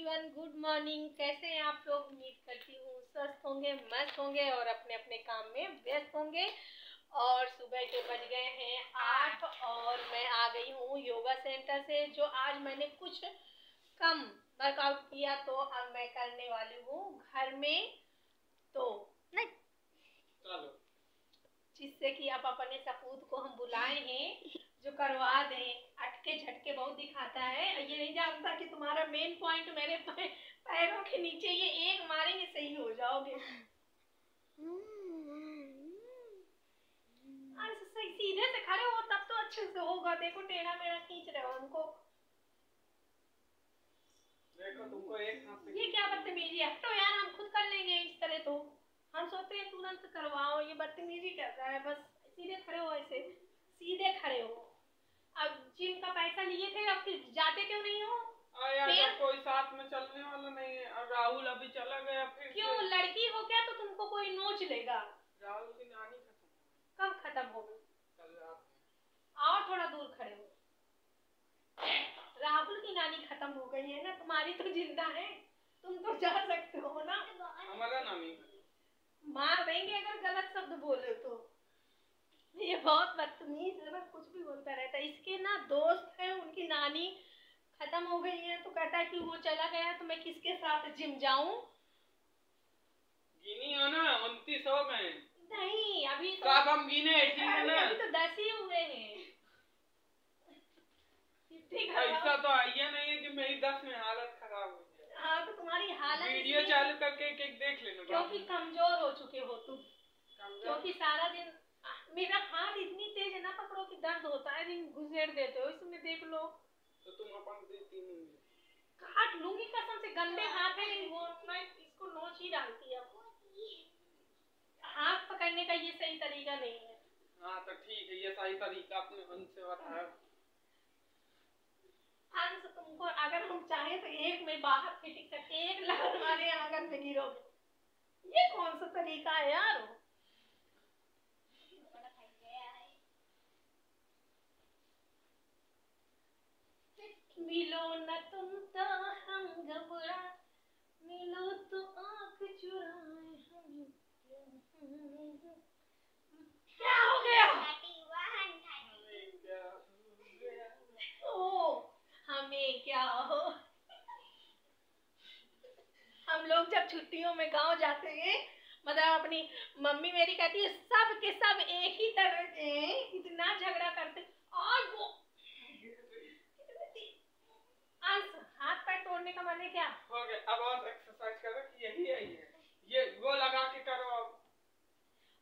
Good morning. कैसे हैं आप लोग? उम्मीद करती हूँ स्वस्थ होंगे, मस्त होंगे और अपने अपने काम में व्यस्त होंगे। और सुबह के बज गए हैं 8 और मैं आ गई हूँ योगा सेंटर से, जो आज मैंने कुछ कम वर्कआउट किया, तो अब मैं करने वाली हूँ घर में। तो नहीं, जिससे कि आप अपने सपूत को हम बुलाए हैं जो करवा दें। अटके झटके बहुत दिखाता है, ये नहीं जानता कि तुम्हारा मेन पॉइंट मेरे पैरों के नीचे, ये एक मारेंगे सही हो जाओगे। सीधे से खड़े हो तब तो अच्छे से होगा। देखो टेढ़ा मेढ़ा खींच रहे हो उनको। देखो तुमको एक हाथ से ये क्या बदतमीजी है? हटो यार, हम खुद कर लेंगे इस तरह। तो हम सोचते हैं तुरंत करवाओ, ये बदतमीजी कर रहा है। बस सीधे खड़े हो, ऐसे सीधे खड़े हो। अब जिम का पैसा लिए थे, अब फिर जाते क्यों नहीं हो? यार कोई साथ में चलने वाला नहीं है और राहुल अभी चला गया फिर। क्यों, लड़की हो क्या तो तुमको कोई नोच लेगा? राहुल की नानी कब खत्म होगी? कल रात में। और थोड़ा दूर खड़े हो। राहुल की नानी खत्म हो गई है ना, तुम्हारी तो जिंदा है, तुम तो जा सकते हो ना। हमारा नानी मार देंगे अगर गलत शब्द बोले तो। ये बहुत बदतमीज है, बस कुछ भी बोलता रहता है। इसके ना दोस्त है, उनकी नानी खत्म हो गई है, तो कहता है कि वो चला गया तो मैं किसके साथ जिम जाऊं। गिनी हो ना, 29 हो गए। नहीं अभी तो कब हम गिने? अभी तो 10 ही हुए हैं। ऐसा तो आइए नहीं है कि मेरी 10 में हालत खराब हो जाए। हाँ तो तुम्हारी हालत वीडियो चालू करके एक देख लेना, क्योंकि कमजोर हो चुके हो तुम। क्योंकि सारा दिन मेरा हाथ इतनी तेज है ना, पकड़ो कि दर्द होता है, रिंग घुसेड़ देते हो। इसमें देख लो तो तुम अपन काट लूंगी कसम से। गंदे हाथ है, वो मैं इसको नोच ही डालती है। हाथ पकड़ने का ये सही तरीका नहीं है। हाँ तो ठीक है, ये सही तरीका अपने मन से बताया। अंश, तुमको अगर हम चाहे तो एक में बाहर फिटिंग करके एक लात हमारे आंगन में गिरोगे। ये कौन सा तरीका है यार? मिलो न तुम तो हम घबरा, मिलो तो आंख चुराए हम। क्या हो गया? ओ हमें क्या हो। हम लोग जब छुट्टियों में गांव जाते हैं, मतलब अपनी मम्मी मेरी कहती है सब के सब एक ही तरह के, इतना झगड़ा करते। और वो हाथ पैर तोड़ने का मन है क्या? हो गया, अब और एक्सरसाइज करो कि यही है ये वो लगा के करो अब।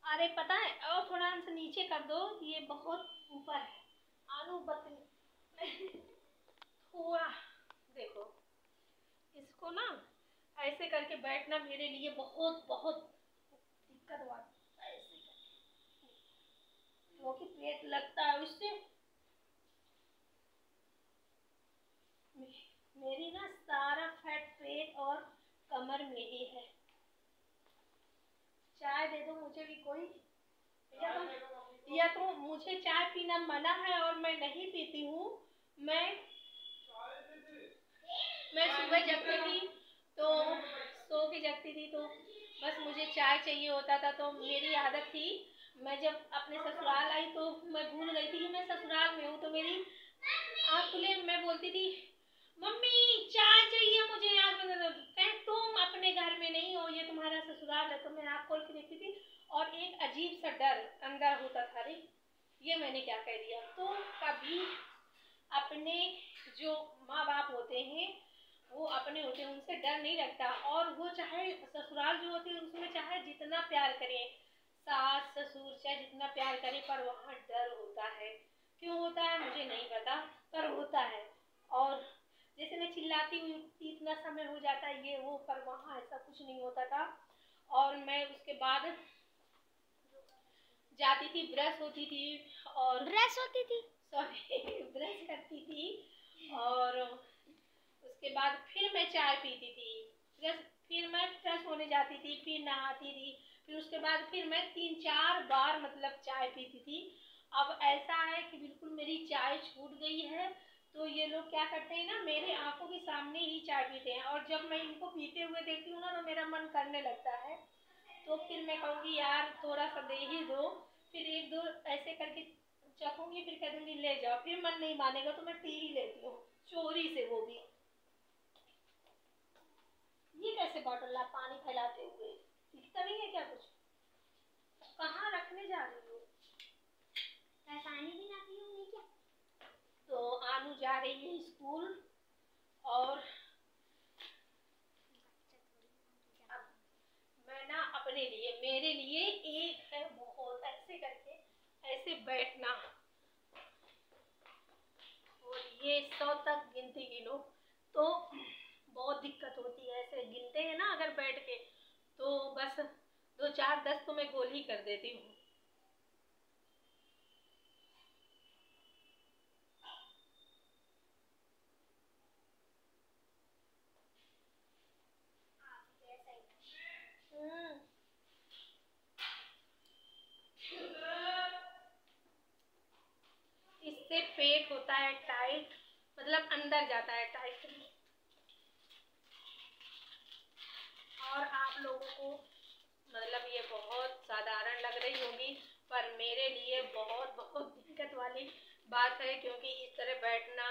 अरे पता है, और थोड़ा हमसे नीचे कर दो, ये बहुत ऊपर है। थोड़ा देखो, इसको ना ऐसे करके बैठना मेरे लिए बहुत बहुत दिक्कत वाला है। ऐसे क्योंकि पेट लगता है उससे। मेरी ना सारा फैट पेट और कमर में ही है। चाय दे दो मुझे भी कोई, या तो मुझे चाय पीना मना है और मैं नहीं पीती हूँ। मैं सुबह जगती थी तो सो के जगती थी, तो बस मुझे चाय चाहिए होता था। तो मेरी आदत थी, मैं जब अपने ससुराल आई तो मैं भूल गई थी कि मैं ससुराल में हूँ। तो मेरी आँख खुले मैं बोलती थी मम्मी चाय चाहिए मुझे। तुम अपने घर में नहीं हो, ये तुम्हारा ससुराल है। तो मैं आँख खोल के देखती थी और एक अजीब सा डर अंदर होता था, अरे ये मैंने क्या कह दिया। तो कभी अपने जो माँ बाप होते हैं, वो अपने होते हैं, उनसे डर नहीं लगता। और वो चाहे ससुराल जो होती है उसमें चाहे जितना प्यार करें, सास ससुर चाहे जितना प्यार करें, पर वहाँ डर होता है। क्यों होता है मुझे नहीं पता, पर होता है। और जैसे मैं चिल्लाती हुई इतना समय हो जाता है ये वो, पर वहाँ ऐसा कुछ नहीं होता था। और मैं उसके बाद जाती थी, ब्रश होती थी और ब्रश करती थी, और उसके बाद फिर मैं चाय पीती थी। फिर मैं फ्रेश होने जाती थी, फिर नहाती थी, फिर उसके बाद फिर मैं 3-4 बार मतलब चाय पीती थी। अब ऐसा है कि बिल्कुल मेरी चाय छूट गई है। तो ये लोग क्या करते हैं ना, मेरे आंखों के सामने ही चाय पीते हैं, और जब मैं इनको पीते हुए देखती हूँ ना तो मेरा मन करने लगता है। तो फिर मैं कहूँगी यार थोड़ा सा दे ही दो, फिर एक दो ऐसे करके चखूंगी, फिर कह दूंगी ले जाओ, फिर मन नहीं मानेगा तो मैं पी ही लेती हूँ, चोरी से वो भी। ये कैसे बॉटल ला पानी फैलाते हुए, दिखता नहीं है क्या कुछ? कहाँ रखने जा रही हो? पानी भी ना पीऊंगी क्या? तो आनू जा रही है स्कूल, और अब मैं ना अपने लिए, मेरे लिए एक है बहुत, ऐसे करके ऐसे बैठना, और ये 100 तक गिनती गिनो तो बहुत दिक्कत होती है। ऐसे गिनते हैं ना अगर बैठ के, तो बस 2 4 10 तो मैं गोली कर देती हूँ। इससे पेट होता है टाइट, मतलब अंदर जाता है टाइट, और आप लोगों को मतलब ये बहुत साधारण लग रही होगी, पर मेरे लिए बहुत बहुत दिक्कत वाली बात है, क्योंकि इस तरह बैठना,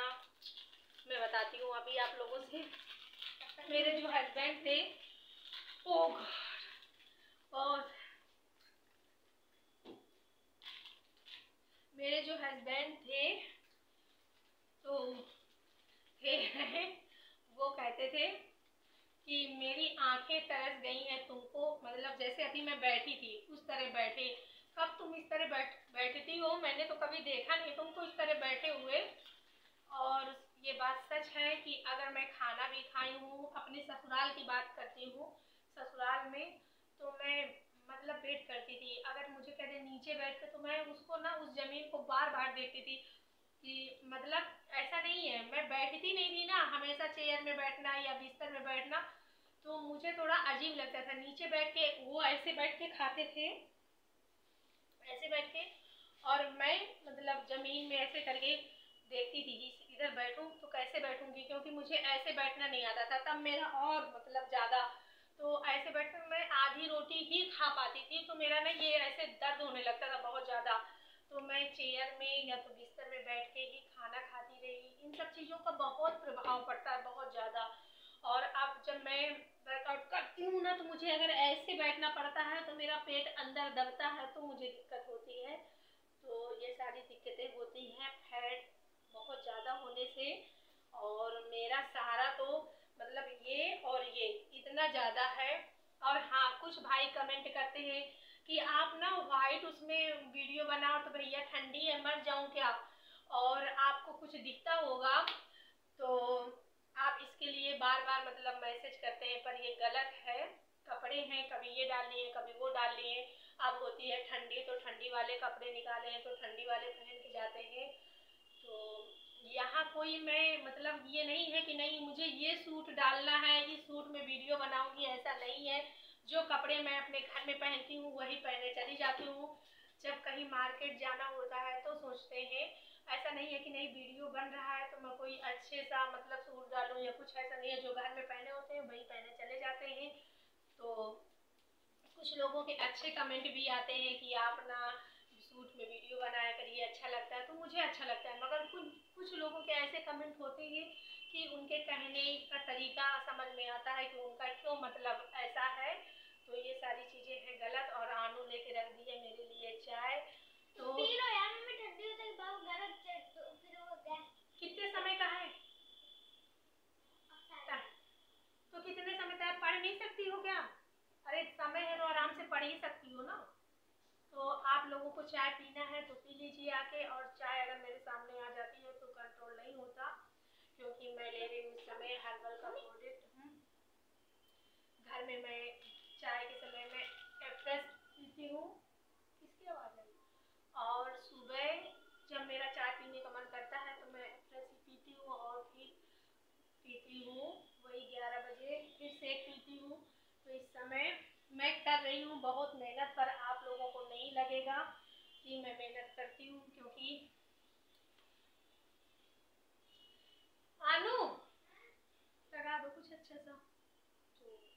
मैं बताती हूँ अभी आप लोगों से। मेरे जो हस्बैंड थे, ओ गॉड, और मेरे जो हस्बैंड थे तो थे वो कहते थे कि मेरी आंखें तरस गई हैं तुमको, मतलब जैसे अभी मैं बैठी थी उस तरह बैठे, कब तुम इस तरह बैठती हो, मैंने तो कभी देखा नहीं तुमको इस तरह बैठे हुए। और ये बात सच है कि अगर मैं खाना भी खाई हूँ, अपने ससुराल की बात करती हूँ, ससुराल में तो मैं मतलब वेट करती थी, अगर मुझे कहते नीचे बैठ के, तो मैं उसको ना उस जमीन को बार बार देखती थी कि मतलब ऐसा नहीं है, मैं बैठती नहीं थी ना हमेशा चेयर में बैठना या बिस्तर में बैठना, तो मुझे थोड़ा अजीब लगता था। नीचे बैठ के वो ऐसे बैठ के खाते थे, ऐसे बैठ के, और मैं मतलब जमीन में ऐसे करके देखती थी कि इधर बैठूं तो कैसे बैठूंगी, क्योंकि मुझे ऐसे बैठना नहीं आता था, तब मेरा और मतलब ज़्यादा, तो ऐसे बैठकर मैं आधी रोटी ही खा पाती थी, तो मेरा ना ये ऐसे दर्द होने लगता था बहुत ज़्यादा, तो मैं चेयर में या तो बिस्तर में बैठ के ही खाना खाती रही। इन सब चीज़ों का बहुत प्रभाव पड़ता है, बहुत ज़्यादा। और अब जब मैं वर्कआउट करती हूँ ना, तो मुझे अगर ऐसे बैठना पड़ता है तो मेरा पेट अंदर दबता है, तो मुझे दिक्कत होती है। तो ये सारी दिक्कतें होती हैं फैट बहुत ज़्यादा होने से, और मेरा सहारा तो मतलब ये और ये इतना ज़्यादा है। और हाँ, कुछ भाई कमेंट करते हैं कि आप ना वाइट उसमें वीडियो बनाओ, तो भैया ठंडी है मर जाऊं क्या, और आपको कुछ दिखता होगा, तो आप इसके लिए बार बार मतलब मैसेज करते हैं, पर ये गलत है। कपड़े हैं, कभी ये डाल लिए कभी वो डाल लिए, अब होती है ठंडी तो ठंडी वाले कपड़े निकाले हैं तो ठंडी वाले पहन के जाते हैं। तो यहाँ कोई मैं मतलब ये नहीं है कि नहीं मुझे ये सूट डालना है, इस सूट में वीडियो बनाऊंगी, ऐसा नहीं है। जो कपड़े मैं अपने घर में पहनती हूँ वही पहने चली जाती हूँ। जब कहीं मार्केट जाना होता है तो सोचते हैं, ऐसा नहीं है कि नहीं वीडियो बन रहा है तो मैं कोई अच्छे सा मतलब सूट डालूं या कुछ, ऐसा नहीं है, जो घर में पहने होते हैं वही पहने चले जाते हैं। तो कुछ लोगों के अच्छे कमेंट भी आते हैं कि आप ना सूट में वीडियो बनाया करिए, अच्छा लगता है, तो मुझे अच्छा लगता है, मगर कुछ लोगों के ऐसे कमेंट होते हैं कि उनके कहने का तरीका समझ में आता है कि उनका क्यों मतलब ऐसा है। तो ये सारी चीज़ें हैं गलत। और आनू लेके रख दी है मेरे लिए चाय, तो पी लो यार, मम्मी ठंडी होता है बहुत गरम तो फिर वो गैस। कितने समय का है? तो कितने समय तक पढ़ नहीं सकती हो क्या? अरे समय है तो आराम से पढ़ ही सकती हो ना। तो आप लोगों को चाय पीना है तो पी लीजिए आके, और चाय अगर मेरे सामने आ जाती है तो कंट्रोल नहीं होता, क्योंकि मैं ले रही हूँ इस समय हर्बल का प्रोडक्ट। घर में मैं चाय के समय में एफ्रेश पीती हूँ। किसकी आवाज़ आई? और सुबह जब मेरा चाय पीने का मन करता है तो मैं एफ्रेश ही पीती हूँ, और फिर पीती हूँ वही 11 बजे फिर शेक पीती हूँ। तो इस समय मैं कर रही हूँ बहुत मेहनत, पर आप लोगों को नहीं लगेगा कि मैं मेहनत करती हूँ, क्योंकि कुछ अच्छा सा। तो